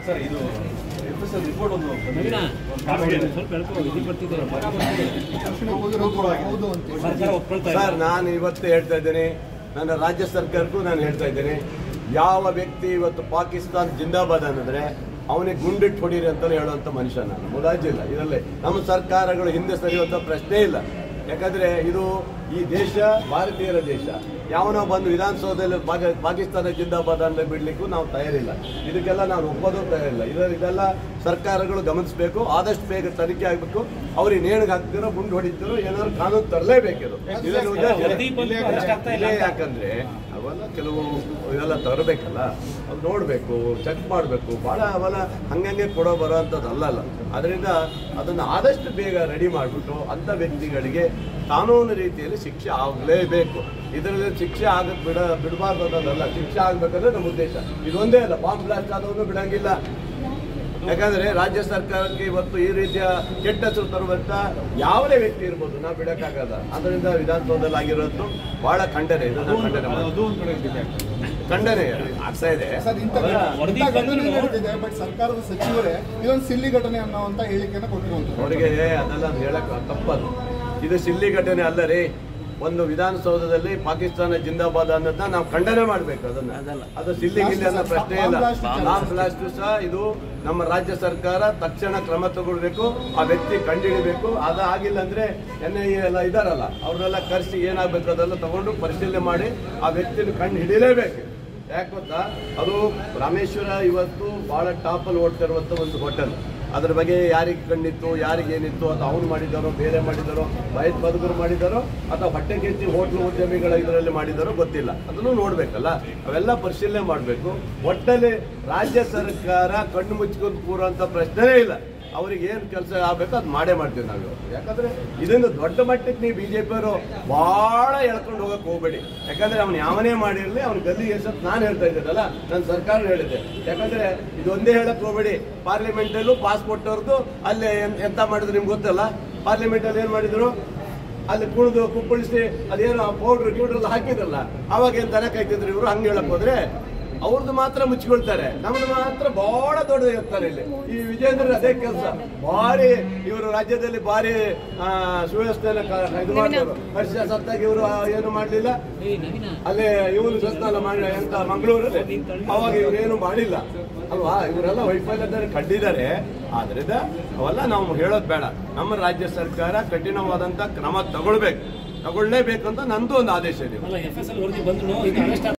Sir ಇದು FSL report ಒಂದು sir ನಾನು ಇವತ್ತು ಹೇಳ್ತಾ ಇದ್ದೇನೆ, ನನ್ನ ರಾಜ್ಯ ಸರ್ಕಾರಕ್ಕೂ ನಾನು ಹೇಳ್ತಾ ಇದ್ದೇನೆ, ಯಾವ ವ್ಯಕ್ತಿ ಇವತ್ತು ಪಾಕಿಸ್ತಾನ ಜಿಂದಾಬಾದ್ ಅನ್ನಿದ್ರೆ ಅವನಿಗೆ ಗುಂಡಿಟ್ಟು ಹೊಡೀರಿ ಅಂತ ಹೇಳುವಂತ ಮನುಷ್ಯ ನಾನು. ಮುಲಾಜಿಲ್ಲ ಇದರಲ್ಲಿ. ನಮ್ಮ ಸರ್ಕಾರಗಳು ಹಿಂದೆ ಸರಿಯುವಂತ ಪ್ರಶ್ನೆ ಇಲ್ಲ. ಯಾಕಂದ್ರೆ ಇದು ಈ ದೇಶ ಭಾರತೀಯರ ದೇಶ. ಯಾವನೋ ಬಂದು ವಿಧಾನಸೌಧದಲ್ಲಿ ಪಾಕಿಸ್ತಾನ ಜಿಂದಾಬಾದ್ ಅಂತ ಬಿಡ್ಲಿಕ್ಕೂ ನಾವು ತಯಾರಿಲ್ಲ. ಇದಕ್ಕೆಲ್ಲ ನಾವು ಒಪ್ಪೋದು ತಯಾರಿಲ್ಲ. ಇದೆಲ್ಲ ಸರ್ಕಾರಗಳು ಗಮನಿಸಬೇಕು. ಆದಷ್ಟು ಬೇಗ ತನಿಖೆ ಆಗಬೇಕು. ಅವ್ರಿಗೆ ನೇಣಿಗೆ ಹಾಕ್ತಿರೋ ಗುಂಡು ಹೊಡಿತಿರೋ ಏನಾದ್ರು ಕಾನೂನು ತರಲೇಬೇಕಿದು. ಯಾಕಂದ್ರೆ ಅವೆಲ್ಲ ಕೆಲವು ಇದೆಲ್ಲ ತರಬೇಕಲ್ಲ, ಅದು ನೋಡಬೇಕು, ಚೆಕ್ ಮಾಡಬೇಕು. ಭಾಳ ಅವೆಲ್ಲ ಹಂಗಂಗೆ ಕೊಡೋ ಬರೋ ಅಂಥದ್ದು ಅಲ್ಲಲ್ಲ. ಅದರಿಂದ ಅದನ್ನು ಆದಷ್ಟು ಬೇಗ ರೆಡಿ ಮಾಡಿಬಿಟ್ಟು ಅಂಥ ವ್ಯಕ್ತಿಗಳಿಗೆ ಕಾನೂನು ರೀತಿಯಲ್ಲಿ ಶಿಕ್ಷೆ ಆಗಲೇಬೇಕು. ಇದರಲ್ಲಿ ಶಿಕ್ಷೆ ಬಿಡಬಾರ್ದು ಅನ್ನೋದಲ್ಲ, ಶಿಕ್ಷೆ ಆಗಬೇಕಂದ್ರೆ ನಮ್ಮ ಉದ್ದೇಶ. ಇದೊಂದೇ ಅಲ್ಲ, ಬಾಂಬ್ ಬ್ಲಾಸ್ಟ್ ಆದವನು ಬಿಡಂಗಿಲ್ಲ. ಯಾಕಂದ್ರೆ ರಾಜ್ಯ ಸರ್ಕಾರಕ್ಕೆ ಇವತ್ತು ಈ ರೀತಿಯ ಕೆಟ್ಟ ಹೆಸರು ತರುವಂತ ಯಾವುದೇ ವ್ಯಕ್ತಿ ಇರ್ಬೋದು, ನಾವು ಬಿಡಕ್ಕಾಗಲ್ಲ. ಅದರಿಂದ ವಿಧಾನಸೌಧದಲ್ಲಿ ಆಗಿರೋದು ಬಹಳ ಖಂಡನೆ. ಖಂಡನೆ ಆಗ್ತಾ ಇದೆ. ಬಟ್ ಸರ್ಕಾರದ ಸಚಿವರೇ ಇದೊಂದು ಸಿಲ್ಲಿ ಘಟನೆ ಅನ್ನೋಂತ ಹೇಳಿಕೆಯನ್ನು ಕೊಟ್ಟಿರುವಂತ ಅವರಿಗೆ ಅದೆಲ್ಲ ಹೇಳಕ್ ತಪ್ಪದು. ಇದು ಸಿಲ್ಲಿ ಘಟನೆ ಅಲ್ಲ ರೀ. ಒಂದು ವಿಧಾನಸೌಧದಲ್ಲಿ ಪಾಕಿಸ್ತಾನ ಜಿಂದಾಬಾದ್ ಅನ್ನೋದನ್ನ ನಾವು ಖಂಡನೆ ಮಾಡ್ಬೇಕು. ಅದು ಸಿಲ್ಲಿ ಗಿಲ್ಲಿ ಅನ್ನೋ ಪ್ರಶ್ನೆ ಇಲ್ಲ. ಬಾಂಬ್ ಬ್ಲಾಸ್ಟ್ ಸಹ ಇದು ನಮ್ಮ ರಾಜ್ಯ ಸರ್ಕಾರ ತಕ್ಷಣ ಕ್ರಮ ತಗೊಳ್ಬೇಕು. ಆ ವ್ಯಕ್ತಿ ಕಂಡುಹಿಡಿಬೇಕು. ಅದಾಗಿಲ್ಲ ಅಂದ್ರೆ NIA ಎಲ್ಲ ಇದಾರಲ್ಲ, ಅವ್ರನ್ನೆಲ್ಲ ಕರೆಸಿ ಏನಾಗಬೇಕು ಅದೆಲ್ಲ ತಗೊಂಡು ಪರಿಶೀಲನೆ ಮಾಡಿ ಆ ವ್ಯಕ್ತಿನ ಕಂಡು ಹಿಡಿಯಲೇಬೇಕು. ಯಾಕೆ ಗೊತ್ತಾ, ಅದು ರಾಮೇಶ್ವರ ಇವತ್ತು ಬಹಳ ಟಾಪಲ್ಲಿ ಓಡ್ತಿರುವಂತ ಒಂದು ಹೋಟೆಲ್. ಅದ್ರ ಬಗ್ಗೆ ಯಾರಿಗೆ ಕಂಡಿತ್ತು, ಯಾರಿಗೇನಿತ್ತು, ಅಥವಾ ಅವ್ರು ಮಾಡಿದಾರೋ, ಬೇರೆ ಮಾಡಿದಾರೋ, ಬಯತ್ ಬದುಕರು ಮಾಡಿದಾರೋ, ಅಥವಾ ಹೊಟ್ಟೆ ಕೆಚ್ಚಿ ಹೋಟ್ಲು ಉದ್ಯಮಿಗಳ ಇದರಲ್ಲಿ ಮಾಡಿದಾರೋ ಗೊತ್ತಿಲ್ಲ. ಅದನ್ನು ನೋಡ್ಬೇಕಲ್ಲ. ಅವೆಲ್ಲ ಪರಿಶೀಲನೆ ಮಾಡಬೇಕು. ಒಟ್ಟಲ್ಲಿ ರಾಜ್ಯ ಸರ್ಕಾರ ಕಣ್ಣು ಮುಚ್ಕೊಂಡು ಕೂರುವಂತ ಪ್ರಶ್ನೆನೇ ಇಲ್ಲ. ಅವ್ರಿಗೆ ಏನು ಕೆಲಸ ಆಗ್ಬೇಕು ಅದು ಮಾಡೇ ಮಾಡ್ತೀವಿ ನಾವು. ಯಾಕಂದ್ರೆ ಇದನ್ನು ದೊಡ್ಡ ಮಟ್ಟಕ್ಕೆ ನೀವು BJP-ಯವರು ಬಹಳ ಎಳ್ಕೊಂಡು ಹೋಗಕ್ಕೆ ಹೋಗ್ಬೇಡಿ. ಯಾಕಂದ್ರೆ ಅವ್ನು ಯಾವನೇ ಮಾಡಿರಲಿ ಅವ್ನು ಗಲ್ಲಿ ಎಸತ್ ನಾನು ಹೇಳ್ತಾ ಇದ್ದೇನಲ್ಲ, ನನ್ನ ಸರ್ಕಾರ ಹೇಳಿದೆ. ಯಾಕಂದ್ರೆ ಇದೊಂದೇ ಹೇಳಕ್ ಹೋಗ್ಬೇಡಿ. ಪಾರ್ಲಿಮೆಂಟಲ್ಲೂ ಪಾಸ್ಪೋರ್ಟ್ ಅವ್ರದ್ದು ಅಲ್ಲೇ ಎಂತ ಮಾಡಿದ್ರು ನಿಮ್ಗೆ ಗೊತ್ತಲ್ಲ. ಪಾರ್ಲಿಮೆಂಟಲ್ಲಿ ಏನು ಮಾಡಿದ್ರು, ಅಲ್ಲಿ ಕುಣಿದು ಕುಪ್ಪಳಿಸಿ ಅದೇನೋ ಪೌಡ್ರ್ ಗ್ಯೂಡ್ರೆಲ್ಲ ಹಾಕಿದ್ರಲ್ಲ, ಅವಾಗ ಏನು ತಲೆ ಕಾಯ್ತಿದ್ರು ಇವರು. ಹಂಗೆ ಹೇಳಕ್ ಹೋದ್ರೆ ಅವ್ರದ್ದು ಮಾತ್ರ ಮುಚ್ಚಿಕೊಳ್ತಾರೆ, ನಮ್ದು ಮಾತ್ರ ಬಹಳ ದೊಡ್ಡದಿರ್ತಾರೆ. ಇಲ್ಲಿ ಈ ವಿಜೇಂದ್ರ ಅದೇ ಕೆಲಸ. ಭಾರಿ ಇವರು ರಾಜ್ಯದಲ್ಲಿ ಭಾರಿ ಸುವ್ಯವಸ್ಥೆಯನ್ನು ಇದು ಮಾಡಿದ್ರು. ಹರ್ಷ ಸತ್ತಾಗಿ ಇವರು ಏನು ಮಾಡಲಿಲ್ಲ. ಅಲ್ಲೇ ಇವನು ಸತ್ತಾಲ ಮಾಡಿ ಅಂತ ಮಂಗಳೂರಲ್ಲಿ, ಅವಾಗ ಇವ್ರು ಏನು ಮಾಡಿಲ್ಲ ಅಲ್ವಾ. ಇವರೆಲ್ಲ ವೈಫಲ್ಯದಲ್ಲಿ ಕಂಡಿದ್ದಾರೆ. ಆದ್ರಿಂದ ಅವೆಲ್ಲ ನಾವು ಹೇಳೋದು ಬೇಡ. ನಮ್ಮ ರಾಜ್ಯ ಸರ್ಕಾರ ಕಠಿಣವಾದಂತ ಕ್ರಮ ತಗೊಳ್ಲೇಬೇಕಂತ ನಂದು ಒಂದು ಆದೇಶ ಇದೆ.